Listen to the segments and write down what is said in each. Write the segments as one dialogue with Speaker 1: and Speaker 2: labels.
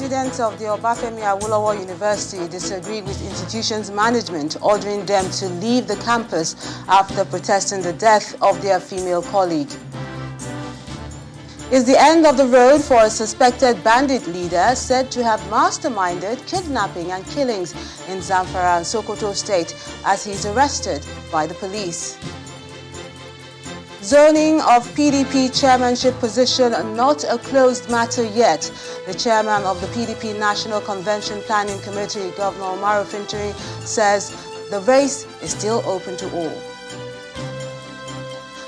Speaker 1: Students of the Obafemi Awolowo University disagreed with institution's management, ordering them to leave the campus after protesting the death of their female colleague. It's the end of the road for a suspected bandit leader said to have masterminded kidnapping and killings in Zamfara and Sokoto State as he's arrested by the police. Zoning of PDP chairmanship position not a closed matter yet. The chairman of the PDP National Convention Planning Committee, Governor Omar Fintiri, says the race is still open to all.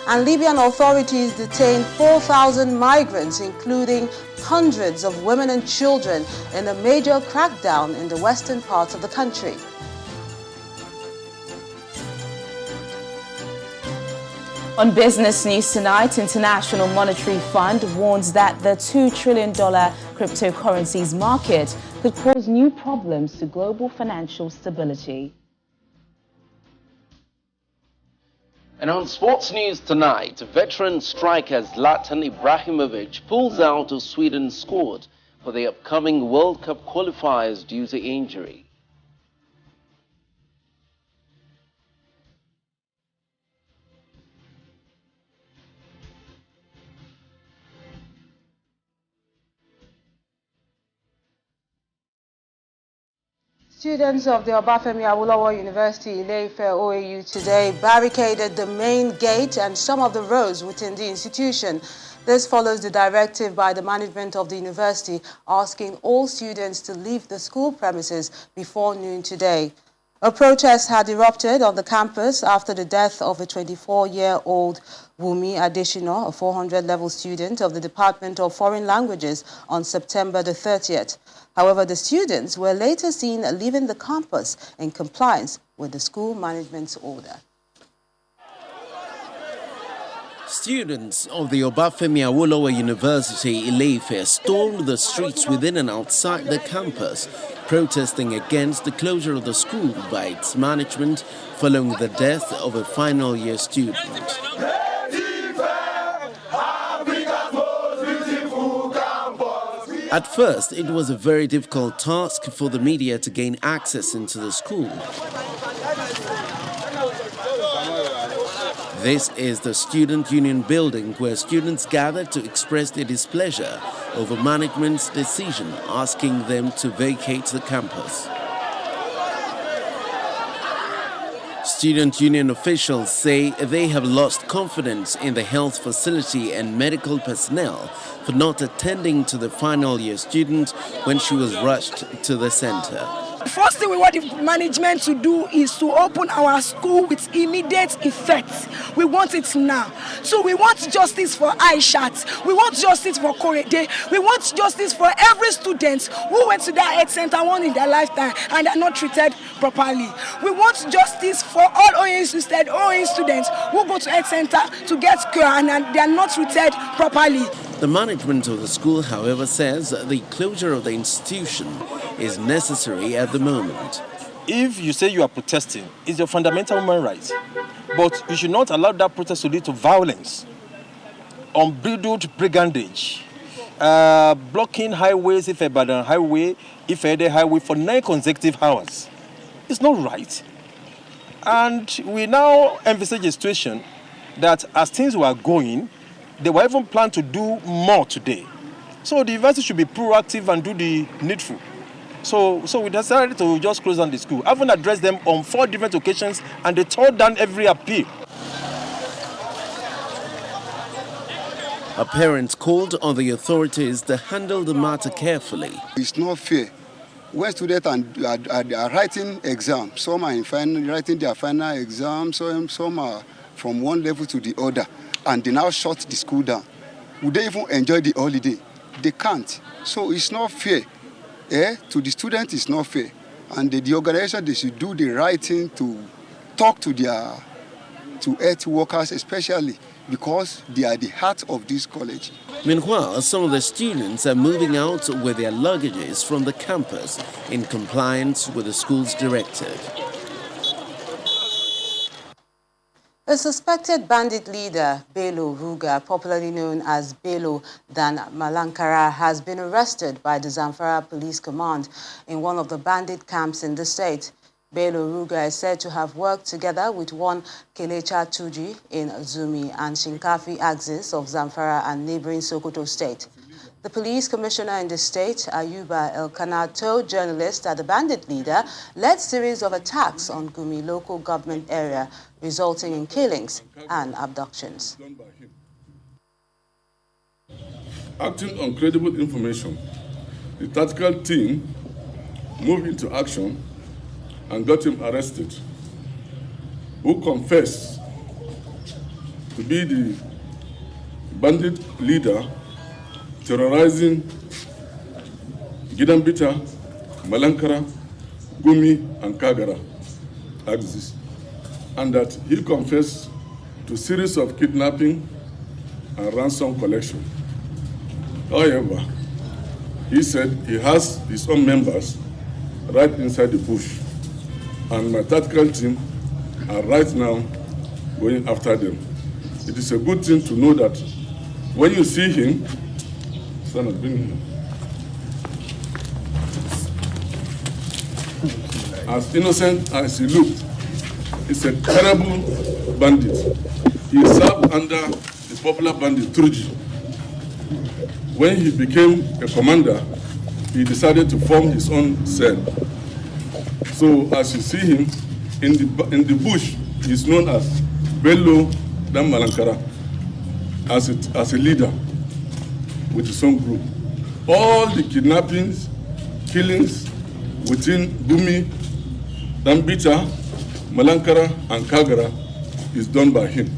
Speaker 1: And Libyan authorities detained 4,000 migrants, including hundreds of women and children, in a major crackdown in the western parts of the country.
Speaker 2: On business news tonight, International Monetary Fund warns that the $2 trillion cryptocurrencies market could cause new problems to global financial stability.
Speaker 3: And on sports news tonight, veteran striker Zlatan Ibrahimovic pulls out of Sweden's squad for the upcoming World Cup qualifiers due to injury.
Speaker 1: Students of the Obafemi Awolowo University, Ile-Ife, OAU today barricaded the main gate and some of the roads within the institution. This follows the directive by the management of the university asking all students to leave the school premises before noon today. A protest had erupted on the campus after the death of a 24-year-old Wumi Adeshina, a 400-level student of the Department of Foreign Languages, on September the 30th. However, the students were later seen leaving the campus in compliance with the school management's order.
Speaker 3: Students of the Obafemi Awolowo University, Ile-Ife, stormed the streets within and outside the campus, protesting against the closure of the school by its management following the death of a final-year student. At first, it was a very difficult task for the media to gain access into the school. This is the Student Union building where students gathered to express their displeasure over management's decision asking them to vacate the campus. Student Union officials say they have lost confidence in the health facility and medical personnel for not attending to the final year student when she was rushed to the center.
Speaker 4: The first thing we want the management to do is to open our school with immediate effect. We want it now. So we want justice for Aishat. We want justice for Korede. We want justice for every student who went to that health center once in their lifetime and are not treated properly. We want justice for all OAU students who go to health center to get care and they are not treated properly.
Speaker 3: The management of the school, however, says the closure of the institution is necessary at the moment.
Speaker 5: If you say you are protesting, it's your fundamental human right. But you should not allow that protest to lead to violence, unbridled brigandage, blocking highways, if Ibadan highway, if Ede highway for 9 consecutive hours. It's not right. And we now envisage a situation that as things were going, they were even planned to do more today. So the university should be proactive and do the needful. So we decided to just close down the school. I haven't addressed them on 4 different occasions and they tore down every appeal.
Speaker 3: Our parents called on the authorities to handle the matter carefully.
Speaker 6: It's not fair. When students are writing exams, some are writing their final exams, some are from one level to the other, and they now shut the school down. Would they even enjoy the holiday? They can't. So it's not fair. To the students, it's not fair. And the organization, they should do the right thing to talk to health workers especially, because they are the heart of this college.
Speaker 3: Meanwhile, some of the students are moving out with their luggages from the campus in compliance with the school's directive.
Speaker 1: The suspected bandit leader, Bello Ruga, popularly known as Bello Dan Malankara, has been arrested by the Zamfara Police Command in one of the bandit camps in the state. Bello Ruga is said to have worked together with one Kelecha Tuji in Zumi and Shinkafi axis of Zamfara and neighboring Sokoto state. The police commissioner in the state, Ayuba Elkanah, told journalists that the bandit leader led series of attacks on Gumi local government area, resulting in killings and abductions.
Speaker 7: Acting on credible information, the tactical team moved into action and got him arrested, who confessed to be the bandit leader terrorizing Gidambita, Malankara, Gumi, and Kagara axis, and that he confessed to series of kidnapping and ransom collection. However, he said he has his own members right inside the bush, and my tactical team are right now going after them. It is a good thing to know that when you see him, as innocent as he looked, he's a terrible bandit. He served under the popular bandit Truji. When he became a commander, he decided to form his own cell. So as you see him in the bush, he's known as Bello Dan Malankara, as a leader with his own group. All the kidnappings, killings within Gumi, Dambita, Malankara, and Kagara is done by him.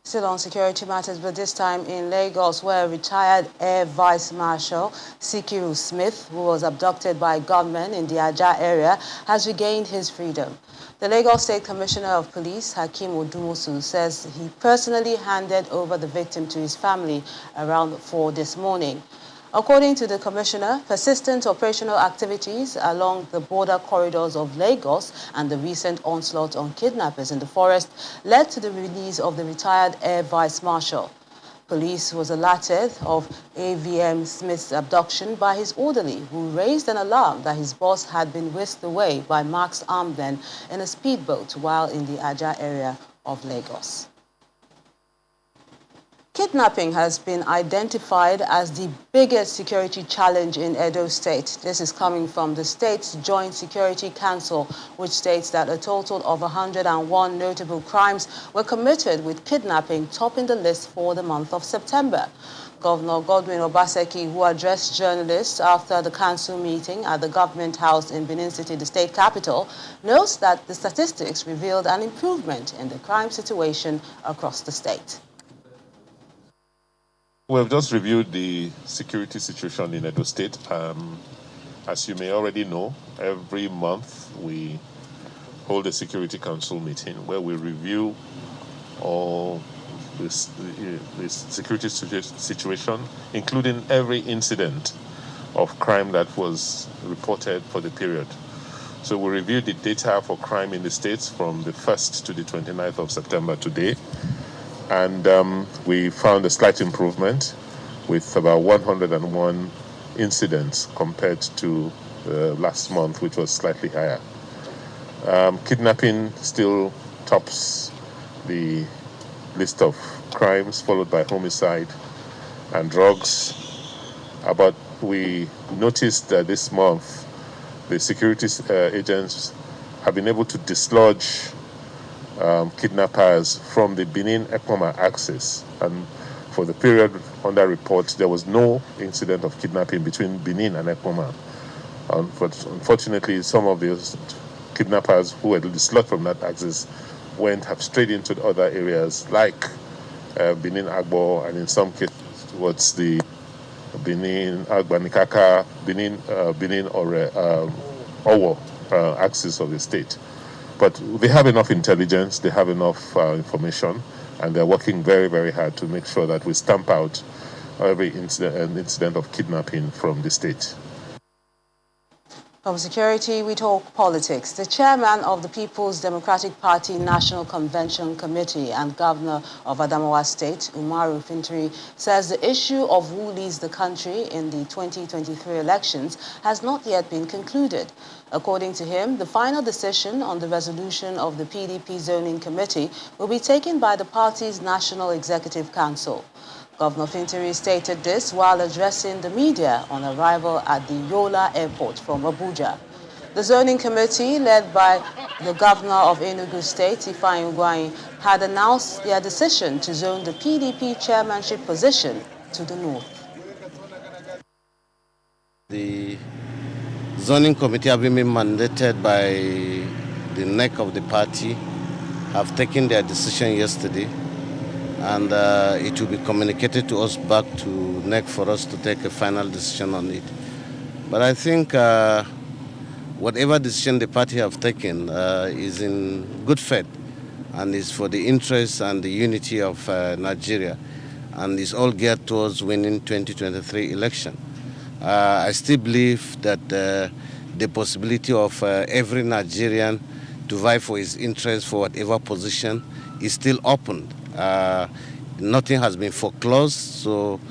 Speaker 1: Still on security matters, but this time in Lagos, where retired Air Vice Marshal Sikiru Smith, who was abducted by gunmen in the Aja area, has regained his freedom. The Lagos State Commissioner of Police, Hakeem Odumosu, says he personally handed over the victim to his family around 4 this morning. According to the Commissioner, persistent operational activities along the border corridors of Lagos and the recent onslaught on kidnappers in the forest led to the release of the retired Air Vice Marshal. Police was alerted of AVM Smith's abduction by his orderly, who raised an alarm that his boss had been whisked away by masked armed men in a speedboat while in the Aja area of Lagos. Kidnapping has been identified as the biggest security challenge in Edo State. This is coming from the state's Joint Security Council, which states that a total of 101 notable crimes were committed, with kidnapping topping the list for the month of September. Governor Godwin Obaseki, who addressed journalists after the council meeting at the government house in Benin City, the state capital, notes that the statistics revealed an improvement in the crime situation across the state.
Speaker 8: We've just reviewed the security situation in Edo State. As you may already know, every month we hold a Security Council meeting where we review all this security situation, including every incident of crime that was reported for the period. So we reviewed the data for crime in the states from the 1st to the 29th of September today. And we found a slight improvement with about 101 incidents compared to last month, which was slightly higher. Kidnapping still tops the list of crimes, followed by homicide and drugs. But we noticed that this month, the security agents have been able to dislodge kidnappers from the Benin-Ekpoma axis, and for the period under report, there was no incident of kidnapping between Benin and Ekpoma. But unfortunately, some of those kidnappers who were dislodged from that axis have strayed into other areas like Benin Agbo, and in some cases towards the Benin Agbanikaka, Benin or Owo axis of the state. But they have enough intelligence, they have enough information, and they're working very, very hard to make sure that we stamp out every incident of kidnapping from the state.
Speaker 1: From security, we talk politics. The chairman of the People's Democratic Party National Convention Committee and governor of Adamawa State, Umaru Fintiri, says the issue of who leads the country in the 2023 elections has not yet been concluded. According to him, the final decision on the resolution of the PDP Zoning Committee will be taken by the party's National Executive Council. Governor Fintiri stated this while addressing the media on arrival at the Yola Airport from Abuja. The zoning committee, led by the governor of Enugu State, Ifeanyi Ugwuanyi, had announced their decision to zone the PDP chairmanship position to the north.
Speaker 9: The zoning committee, having been mandated by the neck of the party, have taken their decision yesterday. And it will be communicated to us back to NEC for us to take a final decision on it. But I think whatever decision the party have taken is in good faith and is for the interest and the unity of Nigeria, and is all geared towards winning 2023 election. I still believe that the possibility of every Nigerian to vie for his interest for whatever position is still open. Nothing has been foreclosed, so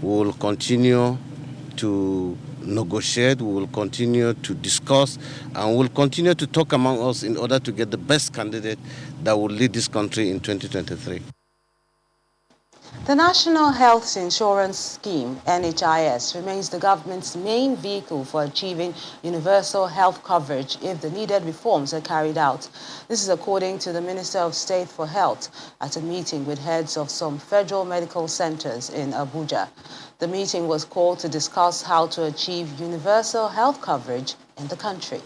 Speaker 9: we will continue to negotiate, we will continue to discuss, and we will continue to talk among us in order to get the best candidate that will lead this country in 2023.
Speaker 1: The National Health Insurance Scheme, NHIS, remains the government's main vehicle for achieving universal health coverage if the needed reforms are carried out. This is according to the Minister of State for Health at a meeting with heads of some federal medical centers in Abuja. The meeting was called to discuss how to achieve universal health coverage in the country.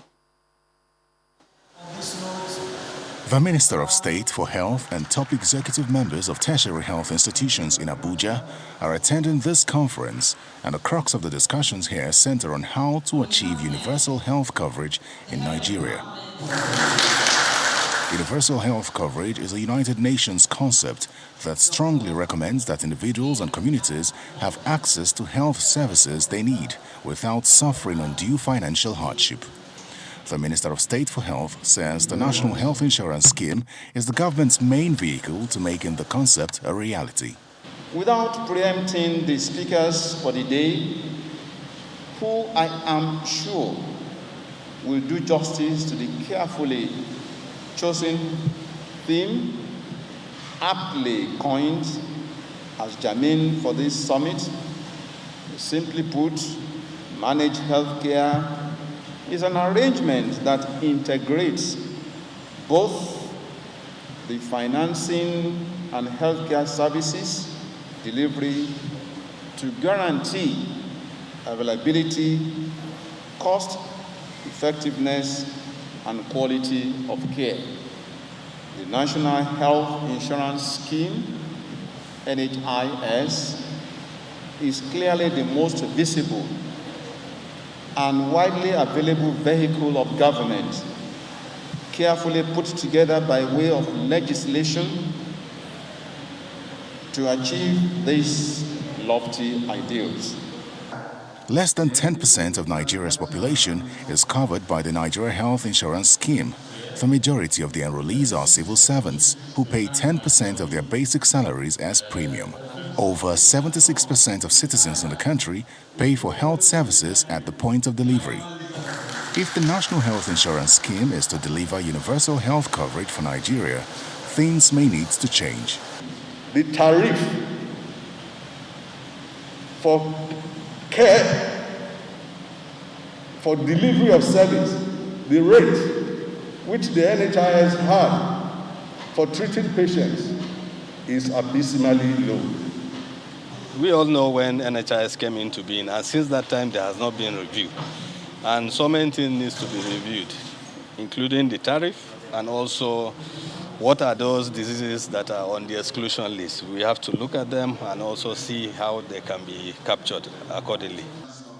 Speaker 10: The Minister of State for Health and top executive members of tertiary health institutions in Abuja are attending this conference, and the crux of the discussions here center on how to achieve universal health coverage in Nigeria. Universal health coverage is a United Nations concept that strongly recommends that individuals and communities have access to health services they need without suffering undue financial hardship. The Minister of State for Health says the National Health Insurance Scheme is the government's main vehicle to making the concept a reality.
Speaker 11: Without preempting the speakers for the day, who I am sure will do justice to the carefully chosen theme, aptly coined as germane for this summit, simply put, managed healthcare is an arrangement that integrates both the financing and healthcare services delivery to guarantee availability, cost, effectiveness, and quality of care. The National Health Insurance Scheme, NHIS, is clearly the most visible and widely available vehicle of government, carefully put together by way of legislation to achieve these lofty ideals.
Speaker 10: Less than 10% of Nigeria's population is covered by the Nigeria Health Insurance Scheme. The majority of the enrollees are civil servants who pay 10% of their basic salaries as premium. Over 76% of citizens in the country pay for health services at the point of delivery. If the National Health Insurance Scheme is to deliver universal health coverage for Nigeria, things may need to change.
Speaker 11: The tariff for care, for delivery of service, the rate which the NHIS had for treating patients is abysmally low.
Speaker 12: We all know when NHIS came into being, and since that time there has not been review. And so many things need to be reviewed, including the tariff and also what are those diseases that are on the exclusion list. We have to look at them and also see how they can be captured accordingly.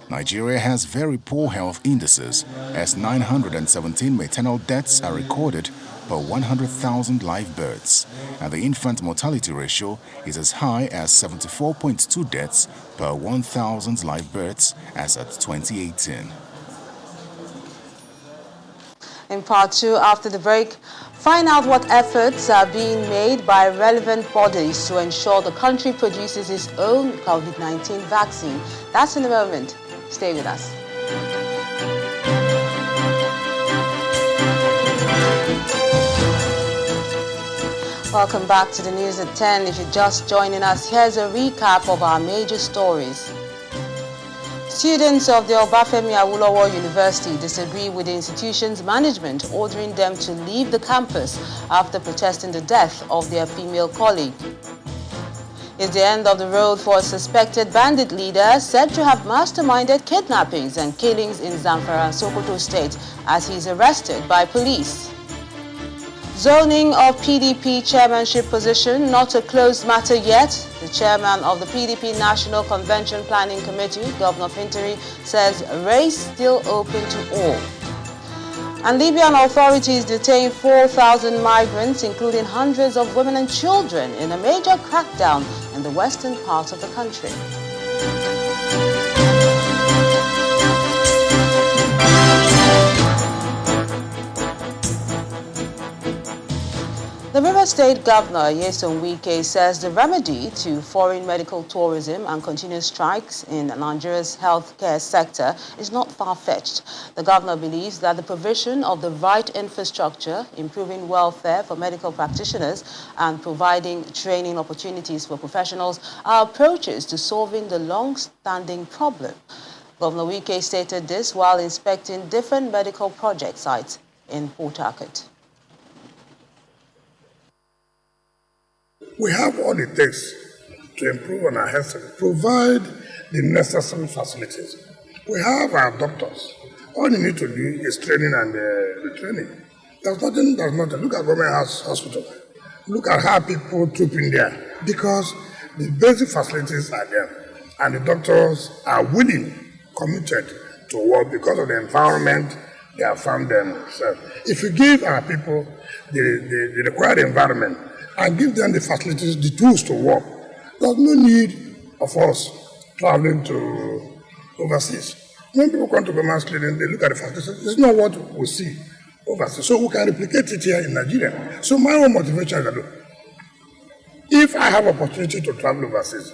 Speaker 10: Nigeria has very poor health indices, as 917 maternal deaths are recorded per 100,000 live births, and the infant mortality ratio is as high as 74.2 deaths per 1,000 live births as at 2018.
Speaker 1: In part 2, after the break, find out what efforts are being made by relevant bodies to ensure the country produces its own COVID-19 vaccine. That's in a moment. Stay with us. Welcome back to the news at 10. If you're just joining us, here's a recap of our major stories. Students of the Obafemi Awolowo University disagree with the institution's management, ordering them to leave the campus after protesting the death of their female colleague. It's the end of the road for a suspected bandit leader said to have masterminded kidnappings and killings in Zamfara and Sokoto State as he's arrested by police. Zoning of PDP chairmanship position, not a closed matter yet. The chairman of the PDP National Convention Planning Committee, Governor Fintiri, says race still open to all. And Libyan authorities detain 4,000 migrants, including hundreds of women and children, in a major crackdown in the western part of the country. The River State Governor, Nyesom Wike, says the remedy to foreign medical tourism and continuous strikes in Nigeria's healthcare sector is not far-fetched. The governor believes that the provision of the right infrastructure, improving welfare for medical practitioners, and providing training opportunities for professionals are approaches to solving the long-standing problem. Governor Wike stated this while inspecting different medical project sites in Port Harcourt.
Speaker 13: We have all it takes to improve on our health sector, provide the necessary facilities. We have our doctors. All you need to do is training and retraining. There's nothing. Look at government hospital. Look at how people troop in there because the basic facilities are there and the doctors are willing, committed to work because of the environment they have found themselves. If we give our people the required environment, and give them the facilities, the tools to work. There's no need of us traveling to overseas. When people come to government clinic, they look at the facilities. It's not what we see overseas. So we can replicate it here in Nigeria. So my own motivation is that if I have opportunity to travel overseas,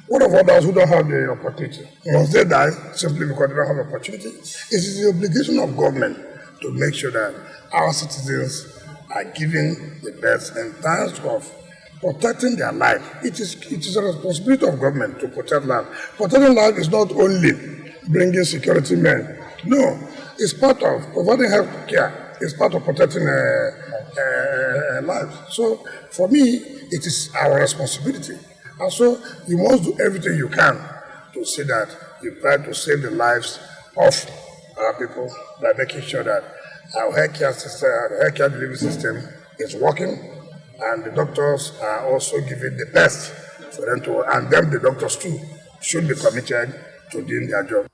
Speaker 13: what of others who don't have the opportunity? Must they die simply because they don't have opportunity? It is the obligation of government to make sure that our citizens are given the best in terms of protecting their life. It is a responsibility of government to protect life. Protecting life is not only bringing security men. No, it's part of providing health care. It's part of protecting life. So for me, it is our responsibility. And so you must do everything you can to see that you try to save the lives of our people by making sure that our healthcare system, our healthcare delivery system is working, and the doctors are also giving the best for them to, and them, the doctors too, should be committed to doing their job.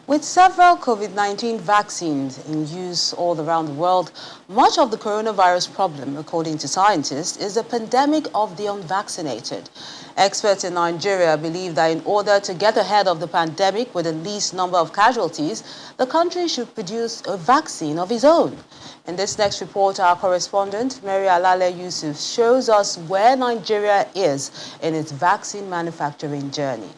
Speaker 1: With several COVID-19 vaccines in use all around the world, much of the coronavirus problem, according to scientists, is a pandemic of the unvaccinated. Experts in Nigeria believe that in order to get ahead of the pandemic with the least number of casualties, the country should produce a vaccine of its own. In this next report, our correspondent, Mary Alale Yusuf, shows us where Nigeria is in its vaccine manufacturing journey.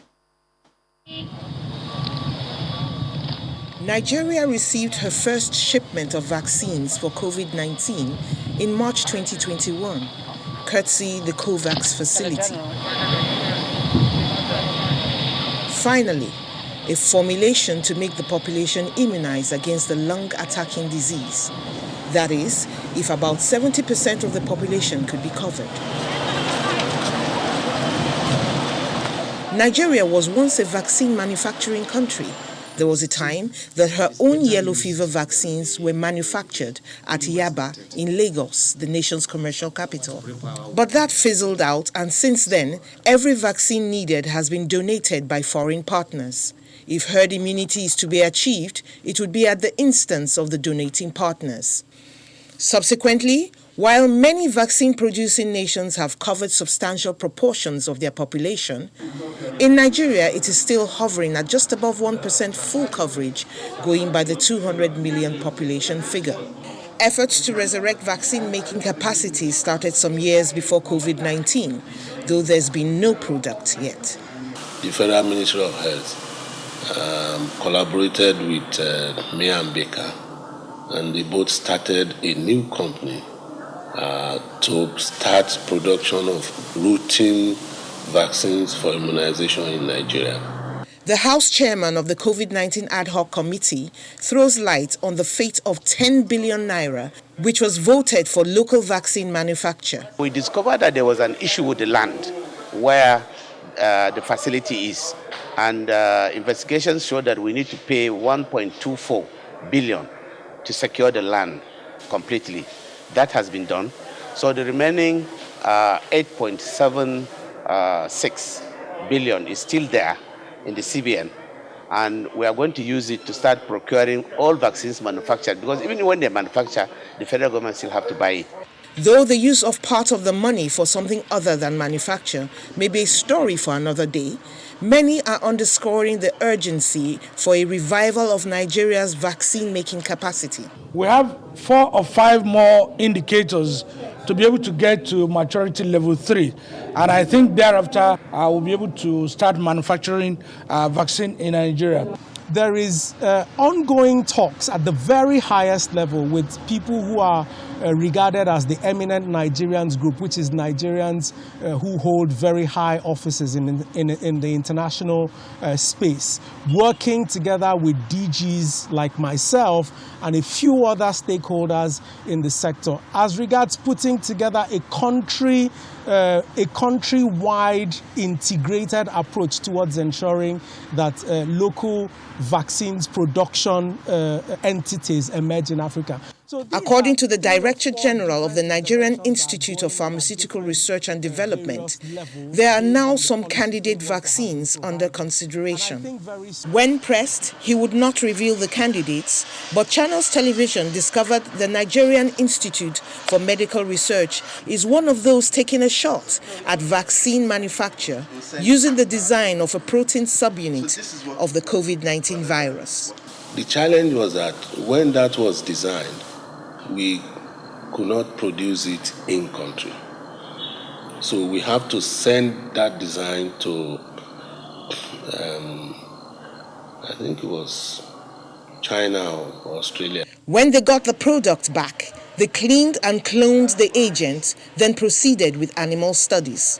Speaker 14: Nigeria received her first shipment of vaccines for COVID-19 in March 2021, courtesy the COVAX facility. Finally, a formulation to make the population immunized against the lung-attacking disease. That is, if about 70% of the population could be covered. Nigeria was once a vaccine manufacturing country. There was a time that her own yellow fever vaccines were manufactured at Yaba in Lagos, the nation's commercial capital. But that fizzled out, and since then, every vaccine needed has been donated by foreign partners. If herd immunity is to be achieved, it would be at the instance of the donating partners. Subsequently, While many vaccine-producing nations have covered substantial proportions of their population, in Nigeria it is still hovering at just above 1% full coverage, going by the 200 million population figure. Efforts to resurrect vaccine-making capacity started some years before COVID-19, though there's been no product yet.
Speaker 15: The Federal Ministry of Health collaborated with Meyer & Baker, and they both started a new company to start production of routine vaccines for immunization in Nigeria.
Speaker 14: The House Chairman of the COVID-19 Ad Hoc Committee throws light on the fate of 10 billion naira, which was voted for local vaccine manufacture.
Speaker 16: We discovered that there was an issue with the land where the facility is, and investigations showed that we need to pay 1.24 billion to secure the land completely. That has been done. So the remaining 8.76 billion is still there in the CBN, and we are going to use it to start procuring all vaccines manufactured, because even when they manufacture, the federal government still have to buy it.
Speaker 14: Though the use of part of the money for something other than manufacture may be a story for another day, many are underscoring the urgency for a revival of Nigeria's vaccine-making capacity.
Speaker 17: We have 4 or 5 more indicators to be able to get to maturity level 3. And I think thereafter, we'll be able to start manufacturing vaccine in Nigeria.
Speaker 18: There is ongoing talks at the very highest level with people who are regarded as the eminent Nigerians group, which is Nigerians who hold very high offices in the international space, working together with DGs like myself and a few other stakeholders in the sector as regards putting together a countrywide integrated approach towards ensuring that local vaccines production entities emerge in Africa.
Speaker 14: According to the Director General of the Nigerian Institute of Pharmaceutical Research and Development, there are now some candidate vaccines under consideration. When pressed, he would not reveal the candidates, but Channels Television discovered the Nigerian Institute for Medical Research is one of those taking a shot at vaccine manufacture using the design of a protein subunit of the COVID-19 virus.
Speaker 15: The challenge was that when that was designed, we could not produce it in country. So we have to send that design to, I think it was China or Australia.
Speaker 14: When they got the product back, they cleaned and cloned the agent, then proceeded with animal studies.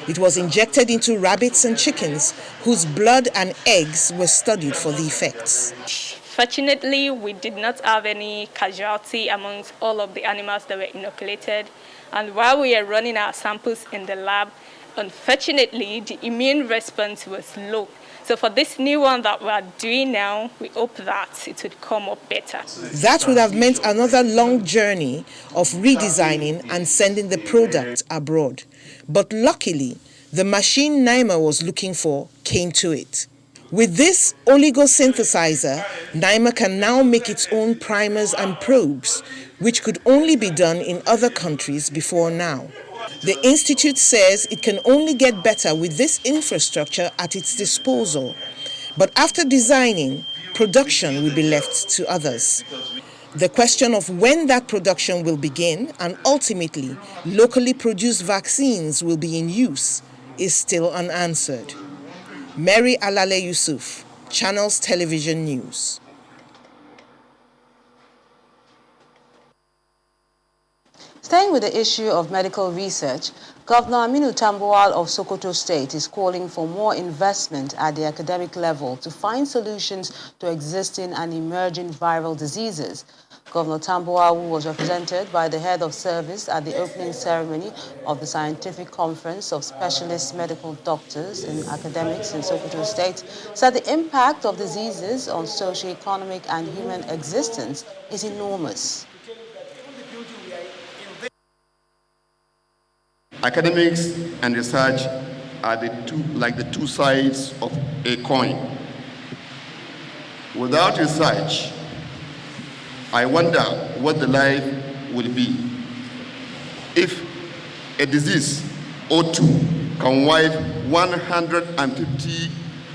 Speaker 14: It was injected into rabbits and chickens, whose blood and eggs were studied for the effects.
Speaker 19: Fortunately, we did not have any casualty amongst all of the animals that were inoculated. And while we are running our samples in the lab, unfortunately, the immune response was low. So for this new one that we are doing now, we hope that it would come up better.
Speaker 14: That would have meant another long journey of redesigning and sending the product abroad. But luckily, the machine Naima was looking for came to it. With this oligosynthesizer, Naima can now make its own primers and probes, which could only be done in other countries before now. The Institute says it can only get better with this infrastructure at its disposal. But after designing, production will be left to others. The question of when that production will begin and ultimately locally produced vaccines will be in use is still unanswered. Mary Alale Yusuf, Channels Television News.
Speaker 1: Staying with the issue of medical research, Governor Aminu Tambuwal of Sokoto State is calling for more investment at the academic level to find solutions to existing and emerging viral diseases. Governor Tambuwal, who was represented by the head of service at the opening ceremony of the Scientific Conference of Specialist Medical Doctors and Academics in Sokoto State, said the impact of diseases on socio-economic and human existence is enormous.
Speaker 20: Academics and research are the two sides of a coin. Without research, I wonder what the life will be if a disease or two can wipe 150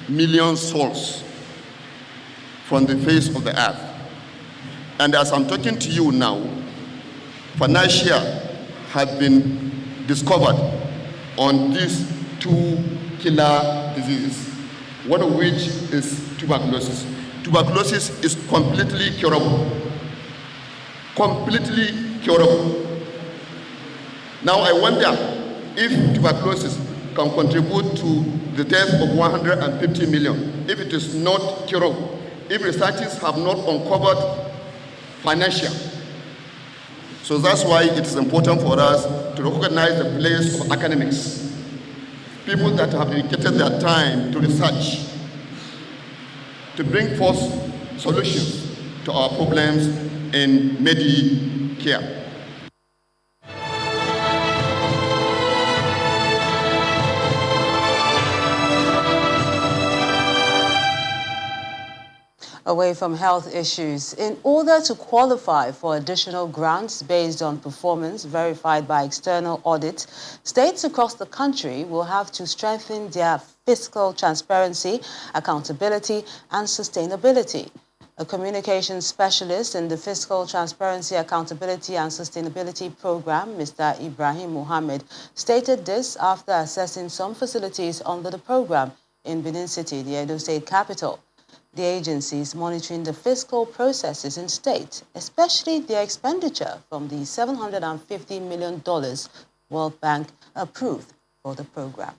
Speaker 20: million souls from the face of the earth. And as I'm talking to you now, financia have been discovered on these two killer diseases, one of which is tuberculosis. Tuberculosis is completely curable. Completely curable. Now I wonder if tuberculosis can contribute to the death of 150 million, if it is not curable, if researchers have not uncovered financial. So that's why it is important for us to recognize the place of academics, people that have dedicated their time to research, to bring forth solutions to our problems in Medicare.
Speaker 1: Away from health issues, in order to qualify for additional grants based on performance verified by external audit, states across the country will have to strengthen their fiscal transparency, accountability, and sustainability. A communications specialist in the Fiscal Transparency, Accountability, and Sustainability Program, Mr. Ibrahim Mohammed, stated this after assessing some facilities under the program in Benin City, the Edo State capital. The agency is monitoring the fiscal processes in state, especially their expenditure from the $750 million World Bank approved for the program.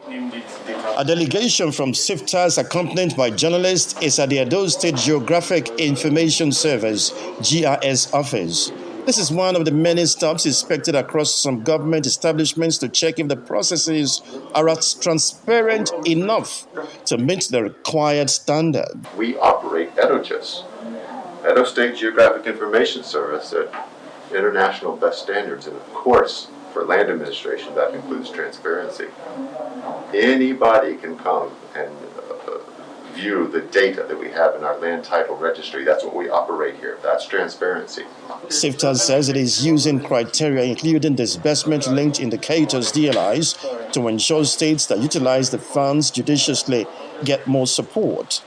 Speaker 21: A delegation from SIFTAS, accompanied by journalists, is at the Edo State Geographic Information Service, GIS office. This is one of the many stops inspected across some government establishments to check if the processes are as transparent enough to meet the required standard.
Speaker 22: We operate EDOGIS, Edo State Geographic Information Service, at international best standards, and of course, for land administration, that includes transparency. Anybody can come and view the data that we have in our land title registry. That's what we operate here. That's transparency.
Speaker 21: SIFTAS says it is using criteria including disbursement-linked indicators, DLIs, to ensure states that utilize the funds judiciously get more support.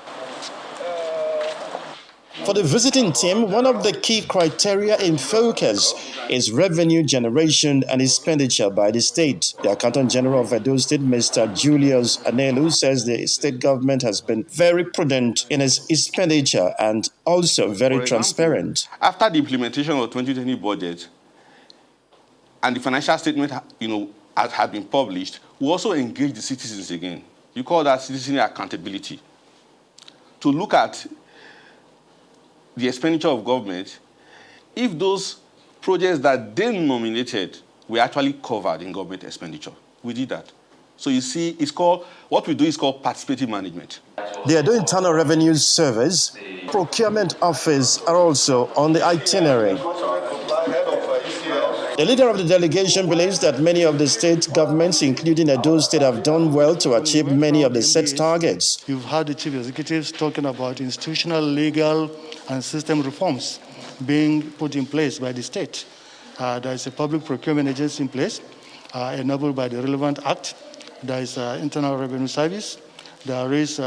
Speaker 21: For the visiting team, one of the key criteria in focus is revenue generation and expenditure by the state. The Accountant General of Edo State, Mr. Julius Anelu, says the state government has been very prudent in its expenditure and also very transparent.
Speaker 23: After the implementation of the 2020 budget and the financial statement, had been published, we also engage the citizens again. You call that citizen accountability. To look at the expenditure of government, if those projects that they nominated were actually covered in government expenditure. We did that. So you see, what we do is called participative management.
Speaker 21: The Edo Internal Revenue Service, Procurement Office are also on the itinerary. The leader of the delegation believes that many of the state governments, including Edo State, have done well to achieve many of the set targets.
Speaker 24: You've heard the chief executives talking about institutional, legal, and system reforms being put in place by the state. There is a public procurement agency in place, enabled by the relevant act. There is Internal Revenue Service. There is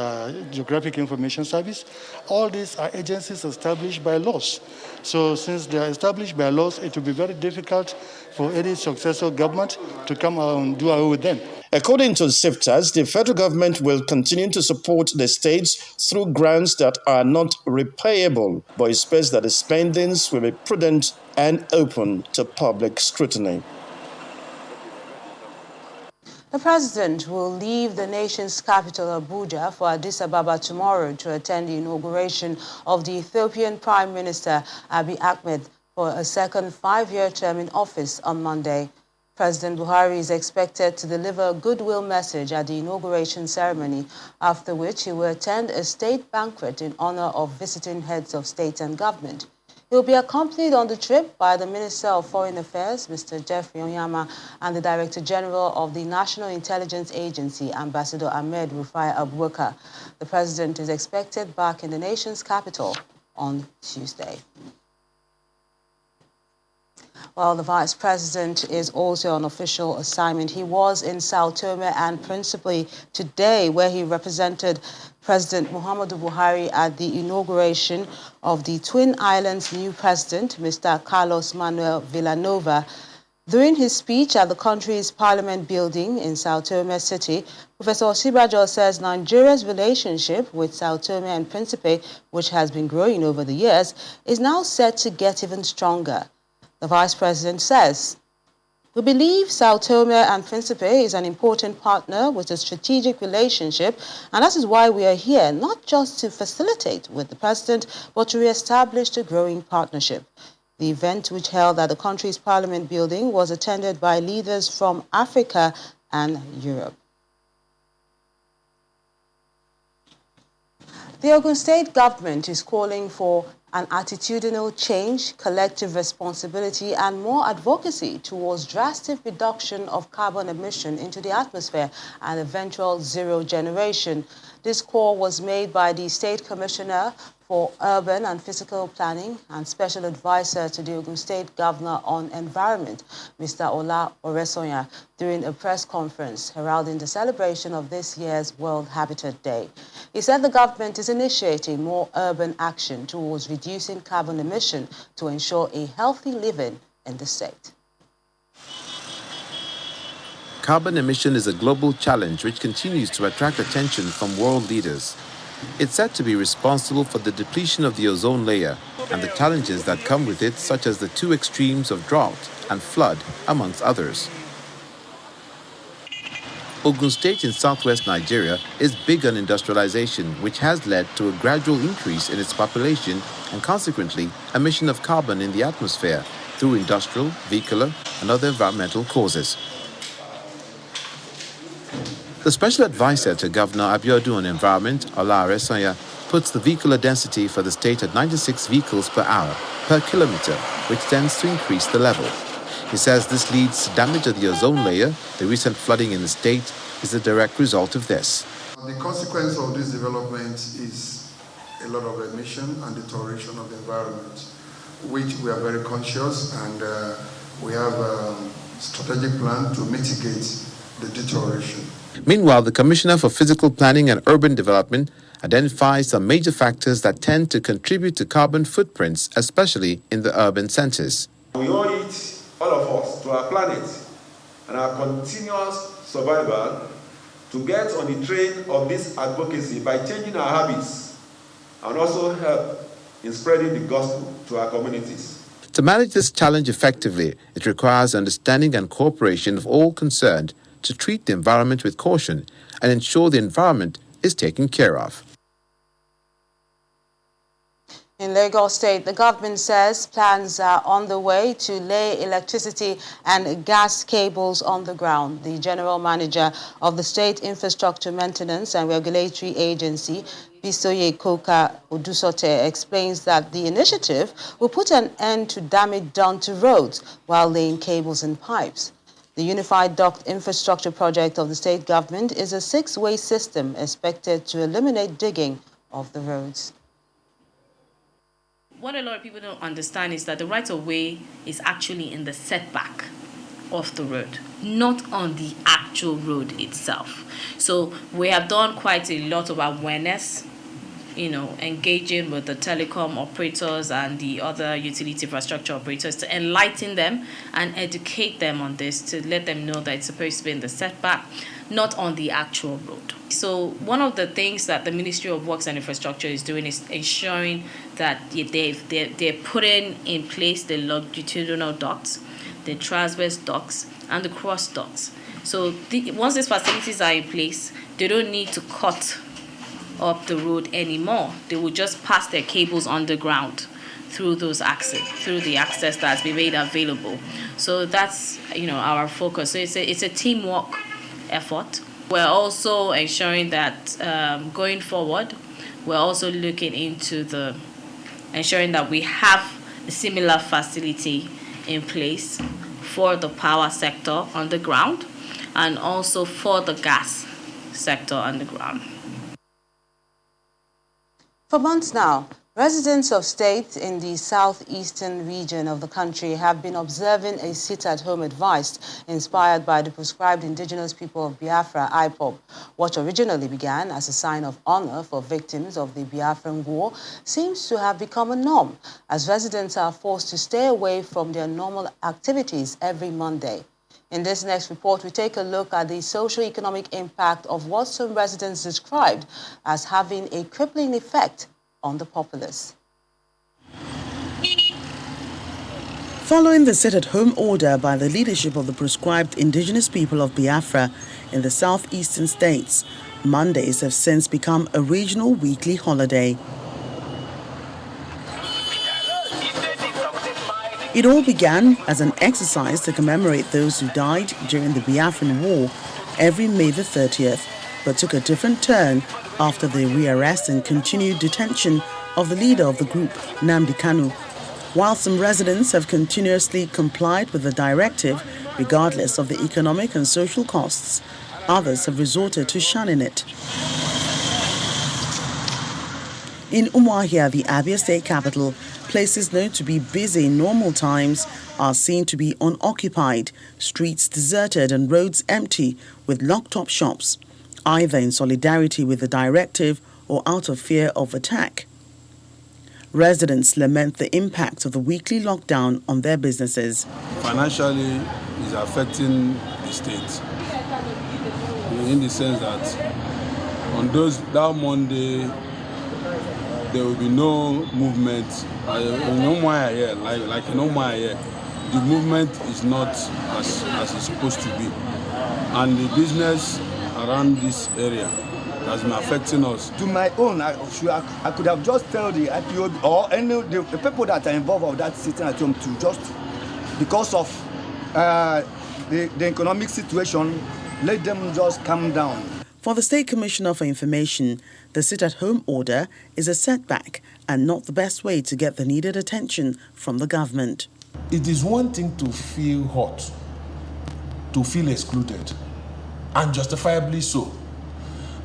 Speaker 24: Geographic Information Service. All these are agencies established by laws. So since they are established by laws, it will be very difficult for any successful government to come and do away with them.
Speaker 21: According to SIFTAS, the federal government will continue to support the states through grants that are not repayable, but expects that the spendings will be prudent and open to public scrutiny.
Speaker 1: The president will leave the nation's capital, Abuja, for Addis Ababa tomorrow to attend the inauguration of the Ethiopian Prime Minister Abiy Ahmed for a second 5-year term in office on Monday. President Buhari is expected to deliver a goodwill message at the inauguration ceremony, after which he will attend a state banquet in honor of visiting heads of state and government. He will be accompanied on the trip by the Minister of Foreign Affairs, Mr. Jeffrey Onyama, and the Director General of the National Intelligence Agency, Ambassador Ahmed Rufai Abubakar. The president is expected back in the nation's capital on Tuesday. Well, the Vice President is also on official assignment. He was in Sao Tome and Principe today, where he represented President Muhammadu Buhari at the inauguration of the Twin Islands' new president, Mr. Carlos Manuel Villanova. During his speech at the country's parliament building in Sao Tome City, Professor Osibajo says Nigeria's relationship with Sao Tome and Principe, which has been growing over the years, is now set to get even stronger. The Vice President says, "We believe Sao Tome and Principe is an important partner with a strategic relationship, and that is why we are here, not just to facilitate with the President, but to re-establish a growing partnership." The event, which held at the country's parliament building, was attended by leaders from Africa and Europe. The Ogun State government is calling for an attitudinal change, collective responsibility, and more advocacy towards drastic reduction of carbon emission into the atmosphere and eventual zero generation. This call was made by the State Commissioner for Urban and Physical Planning and Special Advisor to the Ogun State Governor on Environment, Mr. Ola Oresonya, during a press conference heralding the celebration of this year's World Habitat Day. He said the government is initiating more urban action towards reducing carbon emission to ensure a healthy living in the state.
Speaker 2: Carbon emission is a global challenge which continues to attract attention from world leaders. It's said to be responsible for the depletion of the ozone layer and the challenges that come with it, such as the two extremes of drought and flood, amongst others. Ogun State in southwest Nigeria is big on industrialization, which has led to a gradual increase in its population and consequently emission of carbon in the atmosphere through industrial, vehicular, and other environmental causes. The Special Advisor to Governor Abiodun on Environment, Ola Oresanya, puts the vehicular density for the state at 96 vehicles per hour per kilometer, which tends to increase the level. He says this leads to damage of the ozone layer. The recent flooding in the state is a direct result of this.
Speaker 4: The consequence of this development is a lot of emission and deterioration of the environment, which we are very conscious, and we have a strategic plan to mitigate the deterioration.
Speaker 2: Meanwhile, the Commissioner for Physical Planning and Urban Development identifies some major factors that tend to contribute to carbon footprints, especially in the urban centers.
Speaker 5: We owe it, all of us, to our planet and our continuous survival to get on the train of this advocacy by changing our habits and also help in spreading the gospel to our communities.
Speaker 2: To manage this challenge effectively, it requires understanding and cooperation of all concerned to treat the environment with caution and ensure the environment is taken care of.
Speaker 1: In Lagos State, the government says plans are on the way to lay electricity and gas cables on the ground. The General Manager of the State Infrastructure Maintenance and Regulatory Agency, Bisoye Koka Odusote, explains that the initiative will put an end to damage done to roads while laying cables and pipes. The Unified Duct Infrastructure Project of the state government is a 6-way system expected to eliminate digging of the roads.
Speaker 6: What a lot of people don't understand is that the right-of-way is actually in the setback of the road, not on the actual road itself. So we have done quite a lot of awareness, engaging with the telecom operators and the other utility infrastructure operators to enlighten them and educate them on this, to let them know that it's supposed to be in the setback, not on the actual road. So one of the things that the Ministry of Works and Infrastructure is doing is ensuring that they're putting in place the longitudinal ducts, the transverse ducts, and the cross ducts. So once these facilities are in place, they don't need to cut up the road anymore. They will just pass their cables underground through the access that's been made available. So that's our focus. So it's a teamwork effort. We're also ensuring that going forward, we're also looking into ensuring that we have a similar facility in place for the power sector on the ground and also for the gas sector on the ground.
Speaker 1: For months now, Residents of states in the southeastern region of the country have been observing a sit-at-home advice inspired by the proscribed indigenous people of Biafra, IPOB. What originally began as a sign of honor for victims of the Biafran War seems to have become a norm, as residents are forced to stay away from their normal activities every Monday. In this next report, we take a look at the socio-economic impact of what some residents described as having a crippling effect on the populace.
Speaker 3: Following the sit-at-home order by the leadership of the proscribed indigenous people of Biafra in the southeastern states, Mondays have since become a regional weekly holiday. It all began as an exercise to commemorate those who died during the Biafran War every May the 30th, but took a different turn after the rearrest and continued detention of the leader of the group, Nnamdi Kanu. While some residents have continuously complied with the directive, regardless of the economic and social costs, others have resorted to shunning it. In Umuahia, the Abia state capital, places known to be busy in normal times are seen to be unoccupied, streets deserted and roads empty with locked-up shops, either in solidarity with the directive or out of fear of attack. Residents lament the impact of the weekly lockdown on their businesses.
Speaker 7: Financially, it's affecting the state in the sense that on that Monday, there will be no movement. No more here, like no more here. The movement is not as it's supposed to be, and the business around this area has been affecting us.
Speaker 8: To my own, I could have just told the IPO or any the people that are involved of that sitting at home to just, because of the economic situation, let them just calm down.
Speaker 3: For the State Commissioner for Information, the sit-at-home order is a setback and not the best way to get the needed attention from the government.
Speaker 9: It is one thing to feel hurt, to feel excluded, and justifiably so.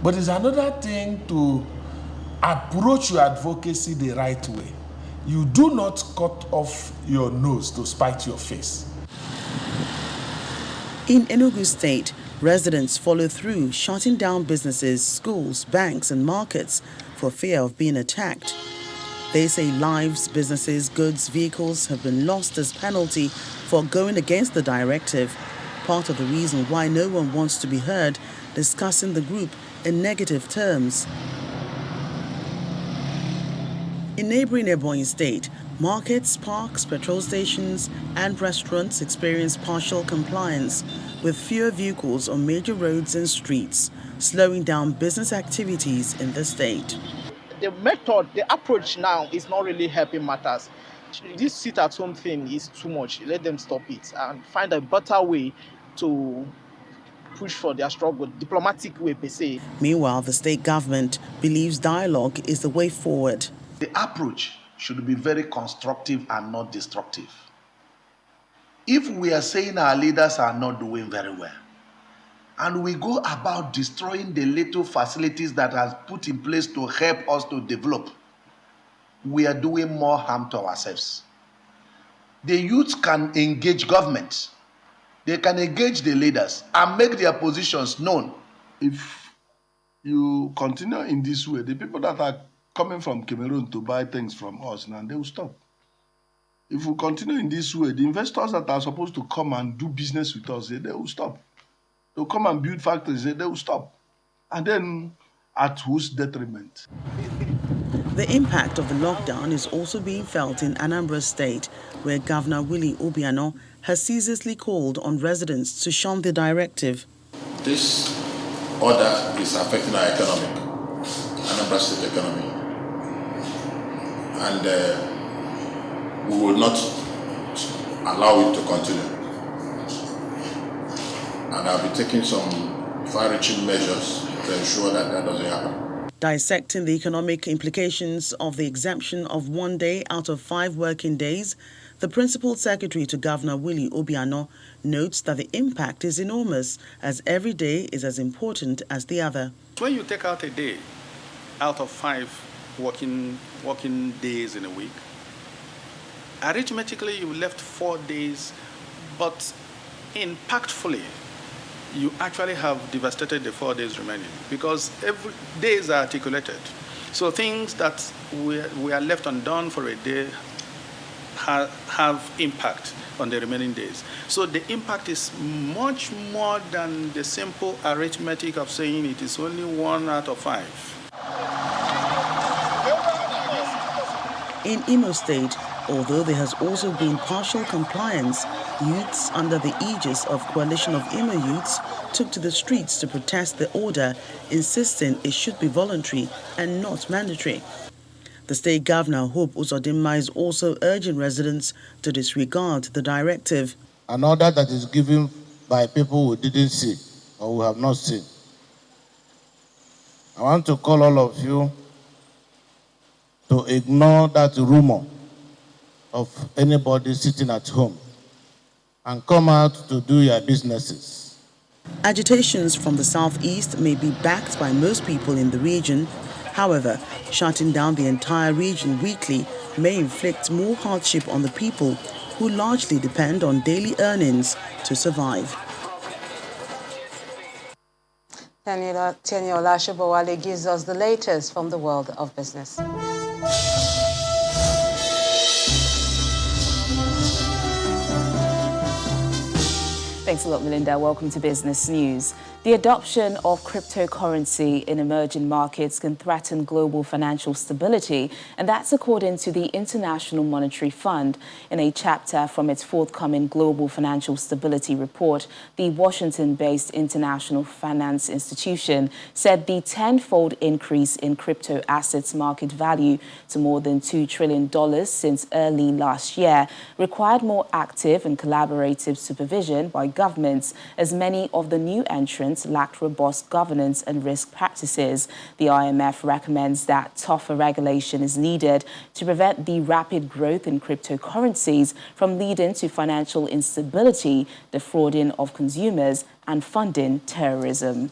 Speaker 9: But it's another thing to approach your advocacy the right way. You do not cut off your nose to spite your face.
Speaker 3: In Enugu State, residents follow through, shutting down businesses, schools, banks and markets for fear of being attacked. They say lives, businesses, goods, vehicles have been lost as penalty for going against the directive. Part of the reason why no one wants to be heard discussing the group in negative terms. In neighboring Ebonyi State, markets, parks, petrol stations and restaurants experience partial compliance with fewer vehicles on major roads and streets, slowing down business activities in the state.
Speaker 25: The method, the approach now is not really helping matters. This sit-at-home thing is too much. Let them stop it and find a better way to push for their struggle, diplomatic way per se.
Speaker 3: Meanwhile, the state government believes dialogue is the way forward.
Speaker 26: The approach should be very constructive and not destructive. If we are saying our leaders are not doing very well, and we go about destroying the little facilities that are put in place to help us to develop, we are doing more harm to ourselves. The youth can engage government. They can engage the leaders and make their positions known.
Speaker 7: If you continue in this way, the people that are coming from Cameroon to buy things from us now, they will stop. If we continue in this way, the investors that are supposed to come and do business with us, they will stop. They'll come and build factories, they will stop. And then, at whose detriment?
Speaker 3: The impact of the lockdown is also being felt in Anambra State, where Governor Willie Obiano has ceaselessly called on residents to shun the directive.
Speaker 27: This order is affecting our economy, Anambra State economy. And we will not allow it to continue. And I'll be taking some far-reaching measures to ensure that that doesn't happen.
Speaker 3: Dissecting the economic implications of the exemption of 1 day out of 5 working days, the Principal Secretary to Governor Willie Obiano notes that the impact is enormous, as every day is as important as the other.
Speaker 28: When you take out a day out of 5
Speaker 10: working days in a week. Arithmetically, you left 4 days, but impactfully, you actually have devastated the 4 days remaining because every days are articulated. So things that we are left undone for a day have impact on the remaining days. So the impact is much more than the simple arithmetic of saying it is only 1 out of 5.
Speaker 3: In Imo State, although there has also been partial compliance, youths under the aegis of Coalition of Imo Youths took to the streets to protest the order, insisting it should be voluntary and not mandatory. The state governor, Hope Uzodinma, is also urging residents to disregard the directive.
Speaker 11: An order that is given by people who didn't see or who have not seen. I want to call all of you to ignore that rumor of anybody sitting at home and come out to do your businesses.
Speaker 3: Agitations from the southeast may be backed by most people in the region. However, shutting down the entire region weekly may inflict more hardship on the people who largely depend on daily earnings to survive.
Speaker 1: Teniola Shobowale gives us the latest from the world of business.
Speaker 12: Thanks a lot, Melinda. Welcome to Business News. The adoption of cryptocurrency in emerging markets can threaten global financial stability, and that's according to the International Monetary Fund. In a chapter from its forthcoming Global Financial Stability Report, the Washington-based International Finance Institution said the tenfold increase in crypto assets market value to more than $2 trillion since early last year required more active and collaborative supervision by governments, as many of the new entrants lacked robust governance and risk practices. The IMF recommends that tougher regulation is needed to prevent the rapid growth in cryptocurrencies from leading to financial instability, defrauding of consumers, and funding terrorism.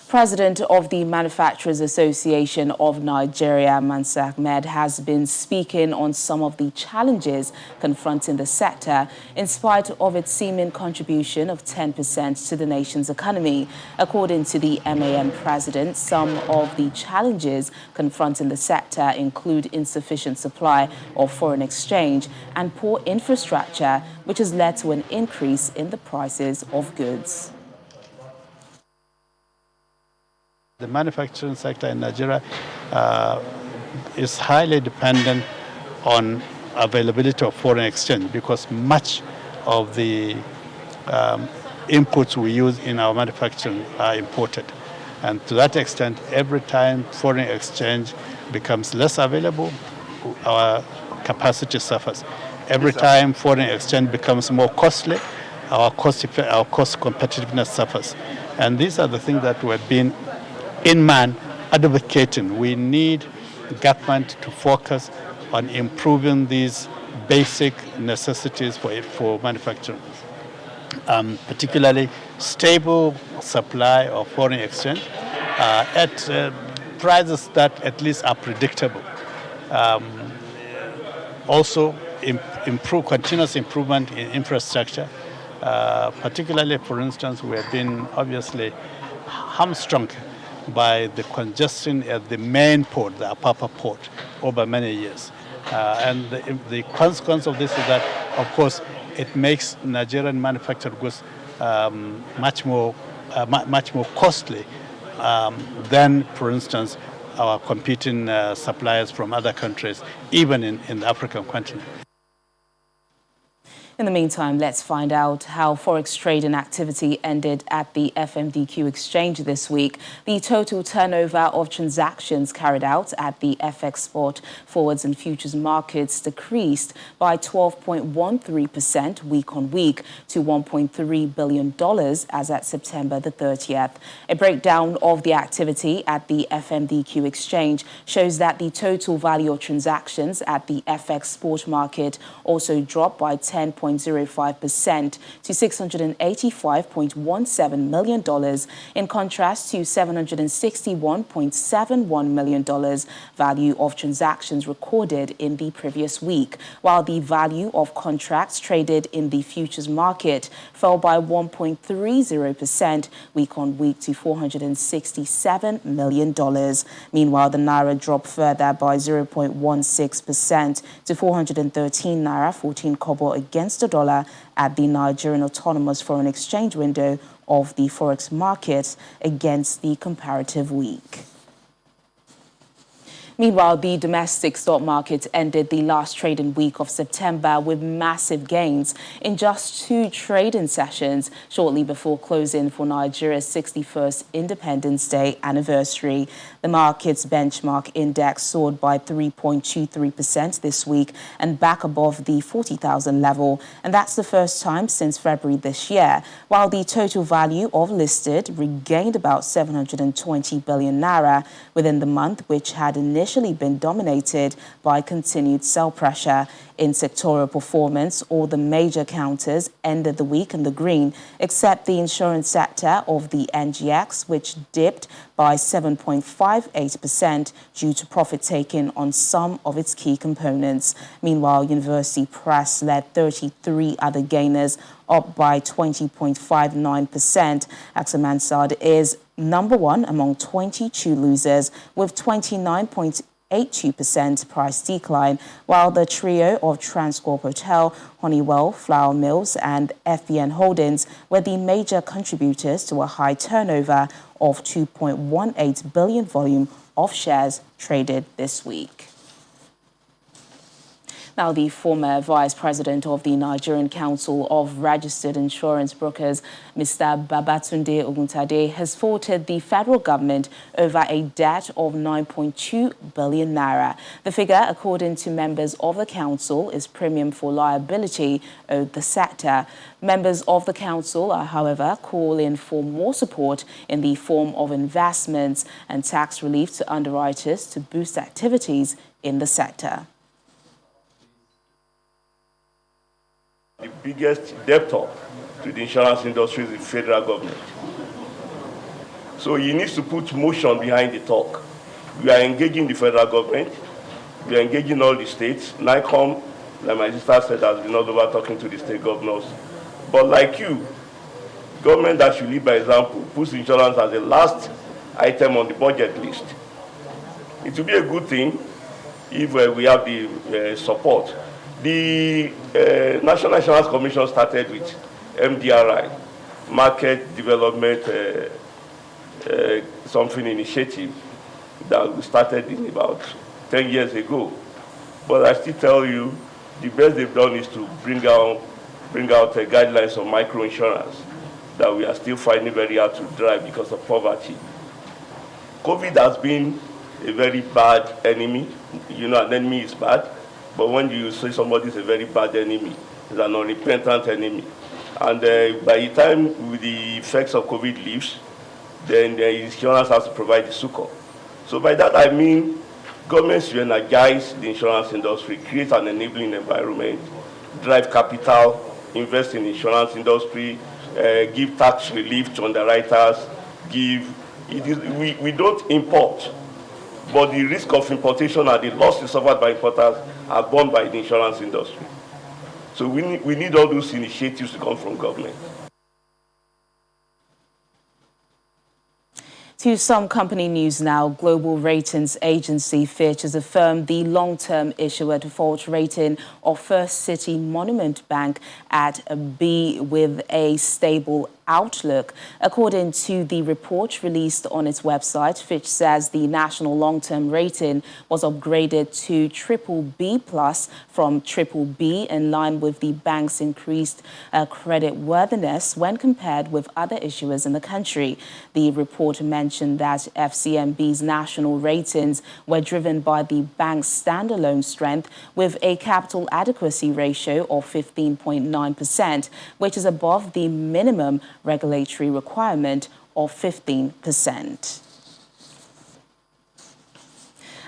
Speaker 12: President of the Manufacturers Association of Nigeria, Mansa Ahmed, has been speaking on some of the challenges confronting the sector in spite of its seeming contribution of 10% to the nation's economy. According to the MAN president, some of the challenges confronting the sector include insufficient supply of foreign exchange and poor infrastructure, which has led to an increase in the prices of goods.
Speaker 24: The manufacturing sector in Nigeria is highly dependent on availability of foreign exchange because much of the inputs we use in our manufacturing are imported. And to that extent, every time foreign exchange becomes less available, our capacity suffers. Every time foreign exchange becomes more costly, our cost competitiveness suffers. And these are the things that we've been advocating. We need government to focus on improving these basic necessities for manufacturing, particularly stable supply of foreign exchange at prices that at least are predictable. Also, continuous improvement in infrastructure, particularly, for instance, we have been obviously hamstrung by the congestion at the main port, the Apapa port, over many years. And the consequence of this is that, of course, it makes Nigerian manufactured goods much more costly than, for instance, our competing suppliers from other countries, even in the African continent.
Speaker 12: In the meantime, let's find out how forex trading activity ended at the FMDQ exchange this week. The total turnover of transactions carried out at the FX spot, forwards and futures markets decreased by 12.13% week on week to $1.3 billion as at September the 30th. A breakdown of the activity at the FMDQ exchange shows that the total value of transactions at the FX spot market also dropped by 10.3% 0.05% to $685.17 million, in contrast to $761.71 million value of transactions recorded in the previous week, while the value of contracts traded in the futures market fell by 1.30% week on week to $467 million. Meanwhile, the Naira dropped further by 0.16% to 413 Naira 14 kobo against the dollar at the Nigerian Autonomous Foreign Exchange window of the forex market against the comparative week. Meanwhile, the domestic stock market ended the last trading week of September with massive gains in just 2 trading sessions shortly before closing for Nigeria's 61st Independence Day anniversary. The market's benchmark index soared by 3.23% this week and back above the 40,000 level, and that's the first time since February this year, while the total value of listed regained about 720 billion naira within the month, which had initially been dominated by continued sell pressure. In sectoral performance, all the major counters ended the week in the green, except the insurance sector of the NGX, which dipped by 7.58% due to profit taking on some of its key components. Meanwhile, University Press led 33 other gainers, up by 20.59%. Axamansard is number 1 among 22 losers with 29.82% price decline, while the trio of Transcorp Hotel, Honeywell, Flour Mills and FBN Holdings were the major contributors to a high turnover of 2.18 billion volume of shares traded this week. Now, the former Vice President of the Nigerian Council of Registered Insurance Brokers, Mr. Babatunde Oguntade, has faulted the federal government over a debt of 9.2 billion naira. The figure, according to members of the council, is premium for liability owed the sector. Members of the council are, however, calling for more support in the form of investments and tax relief to underwriters to boost activities in the sector.
Speaker 13: The biggest debtor to the insurance industry is the federal government. So he needs to put motion behind the talk. We are engaging the federal government. We are engaging all the states. NICOM, like my sister said, has been all over talking to the state governors. But like you, government that should lead by example, puts insurance as the last item on the budget list. It will be a good thing if we have the support. The National Insurance Commission started with MDRI, Market Development something initiative that we started in about 10 years ago. But I still tell you, the best they've done is to bring out guidelines on microinsurance that we are still finding very hard to drive because of poverty. COVID has been a very bad enemy. You know, an enemy is bad. But when you say somebody is a very bad enemy, it's an unrepentant enemy. And by the time the effects of COVID leaves, then the insurance has to provide the succor. So by that I mean governments should energize the insurance industry, create an enabling environment, drive capital, invest in the insurance industry, give tax relief to underwriters, we don't import. But the risk of importation and the losses suffered by importers are borne by the insurance industry. So we need all those initiatives to come from government.
Speaker 12: To some company news now, global ratings agency Fitch has affirmed the long-term issuer default rating of First City Monument Bank at a B with a stable outlook. According to the report released on its website, Fitch says the national long-term rating was upgraded to BBB+ from BBB in line with the bank's increased credit worthiness when compared with other issuers in the country. The report mentioned that FCMB's national ratings were driven by the bank's standalone strength with a capital adequacy ratio of 15.9%, which is above the minimum regulatory requirement of 15%.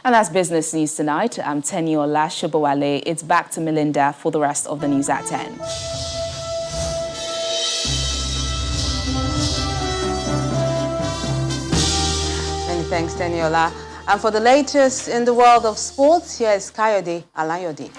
Speaker 12: And that's business news tonight. I'm Teniola Shobowale. It's back to Melinda for the rest of the news at 10.
Speaker 1: thanks, Teniola. And for the latest in the world of sports, here is Kayode Alayode.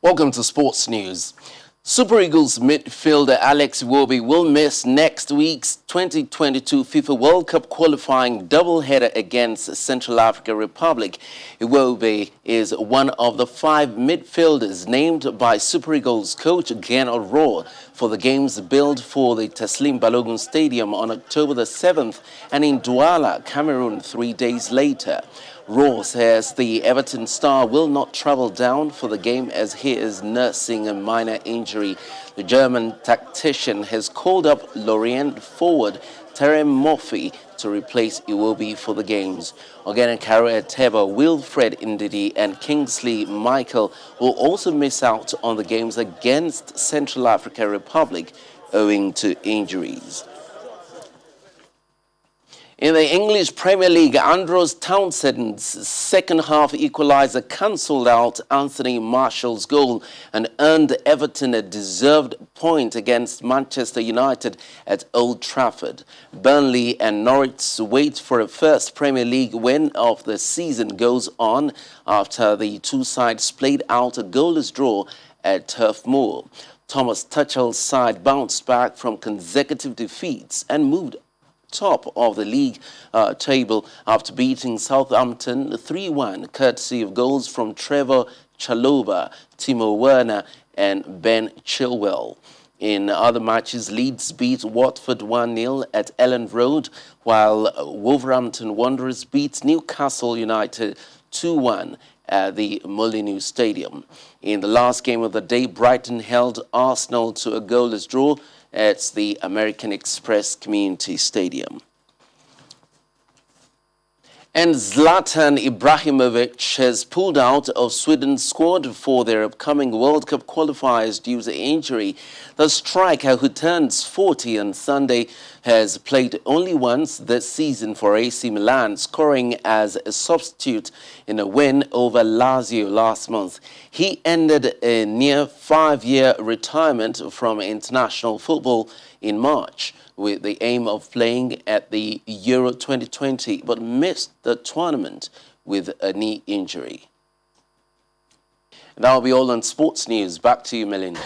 Speaker 14: Welcome to Sports News. Super Eagles midfielder Alex Iwobi will miss next week's 2022 FIFA World Cup qualifying doubleheader against Central African Republic. Iwobi is one of the 5 midfielders named by Super Eagles coach Gernot Rohr for the games billed for the Teslim Balogun Stadium on October the 7th and in Douala, Cameroon 3 days later. Rohr says the Everton star will not travel down for the game as he is nursing a minor injury. The German tactician has called up Lorient forward Terem Murphy to replace Iwobi for the games. Ogenekaro Eteba, Wilfred Ndidi and Kingsley Michael will also miss out on the games against Central African Republic owing to injuries. In the English Premier League, Andros Townsend's second-half equaliser cancelled out Anthony Martial's goal and earned Everton a deserved point against Manchester United at Old Trafford. Burnley and Norwich's wait for a first Premier League win of the season goes on after the two sides played out a goalless draw at Turf Moor. Thomas Tuchel's side bounced back from consecutive defeats and moved top of the league table after beating Southampton 3-1, courtesy of goals from Trevor Chalobah, Timo Werner and Ben Chilwell. In other matches, Leeds beat Watford 1-0 at Elland Road, while Wolverhampton Wanderers beat Newcastle United 2-1 at the Molineux Stadium. In the last game of the day, Brighton held Arsenal to a goalless draw at the American Express Community Stadium. And Zlatan Ibrahimovic has pulled out of Sweden's squad for their upcoming World Cup qualifiers due to injury. The striker, who turns 40 on Sunday, has played only once this season for AC Milan, scoring as a substitute in a win over Lazio last month. He ended a near 5-year retirement from international football in March, with the aim of playing at the Euro 2020, but missed the tournament with a knee injury. And that will be all on Sports News. Back to you, Melinda.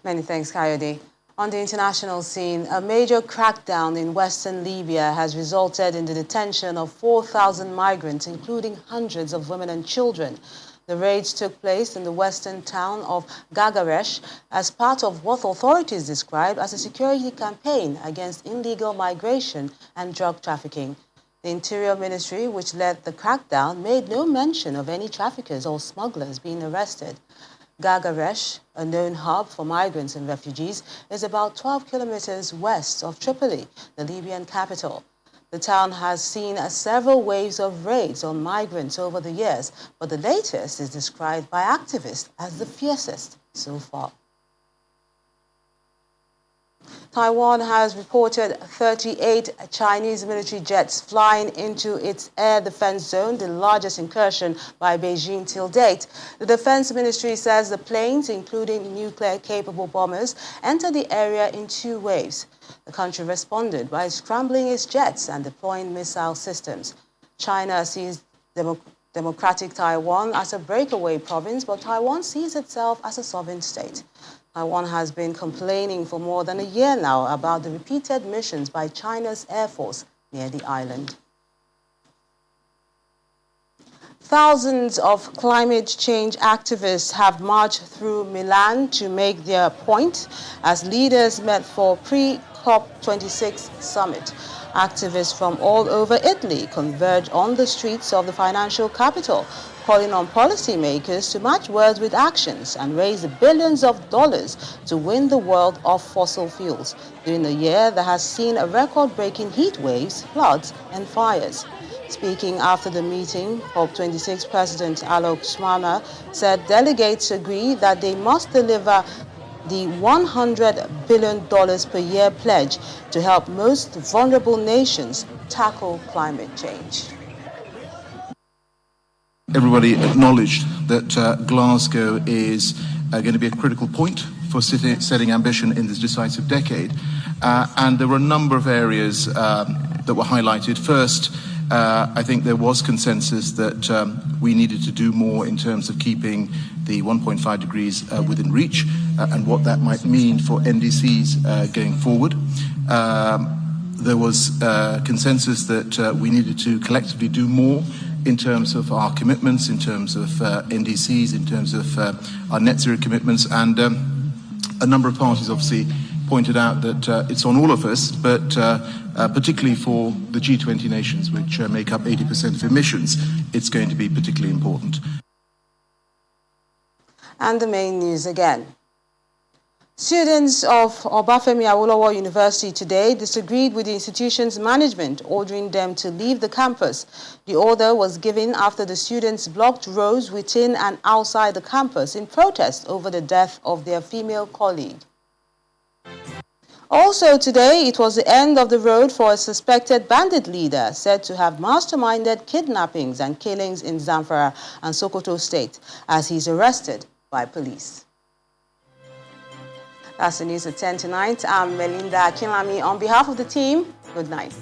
Speaker 1: Many thanks, Kayode. On the international scene, a major crackdown in western Libya has resulted in the detention of 4,000 migrants, including hundreds of women and children. The raids took place in the western town of Gagaresh as part of what authorities described as a security campaign against illegal migration and drug trafficking. The Interior Ministry, which led the crackdown, made no mention of any traffickers or smugglers being arrested. Gagaresh, a known hub for migrants and refugees, is about 12 kilometers west of Tripoli, the Libyan capital. The town has seen several waves of raids on migrants over the years, but the latest is described by activists as the fiercest so far. Taiwan has reported 38 Chinese military jets flying into its air defense zone, the largest incursion by Beijing till date. The Defense Ministry says the planes, including nuclear-capable bombers, entered the area in 2 waves. The country responded by scrambling its jets and deploying missile systems. China sees democratic Taiwan as a breakaway province, but Taiwan sees itself as a sovereign state. Taiwan has been complaining for more than a year now about the repeated missions by China's Air Force near the island. Thousands of climate change activists have marched through Milan to make their point as leaders met for pre-COP26 summit. Activists from all over Italy converged on the streets of the financial capital, calling on policymakers to match words with actions and raise billions of dollars to win the world off fossil fuels during a year that has seen a record-breaking heat waves, floods and fires. Speaking after the meeting, COP26 President Alok Smana said delegates agree that they must deliver the $100 billion per year pledge to help most vulnerable nations tackle climate change.
Speaker 15: Everybody acknowledged that Glasgow is going to be a critical point for setting ambition in this decisive decade. And there were a number of areas that were highlighted. First, I think there was consensus that we needed to do more in terms of keeping the 1.5 degrees within reach and what that might mean for NDCs going forward. There was consensus that we needed to collectively do more in terms of our commitments, in terms of NDCs, in terms of our net zero commitments, and a number of parties obviously pointed out that it's on all of us, but particularly for the G20 nations, which make up 80% of emissions, it's going to be particularly important.
Speaker 1: And the main news again. Students of Obafemi Awolowo University today disagreed with the institution's management, ordering them to leave the campus. The order was given after the students blocked roads within and outside the campus in protest over the death of their female colleague. Also today, it was the end of the road for a suspected bandit leader said to have masterminded kidnappings and killings in Zamfara and Sokoto State as he's arrested by police. That's the news at 10 tonight. I'm Melinda Akinlami. On behalf of the team, good night.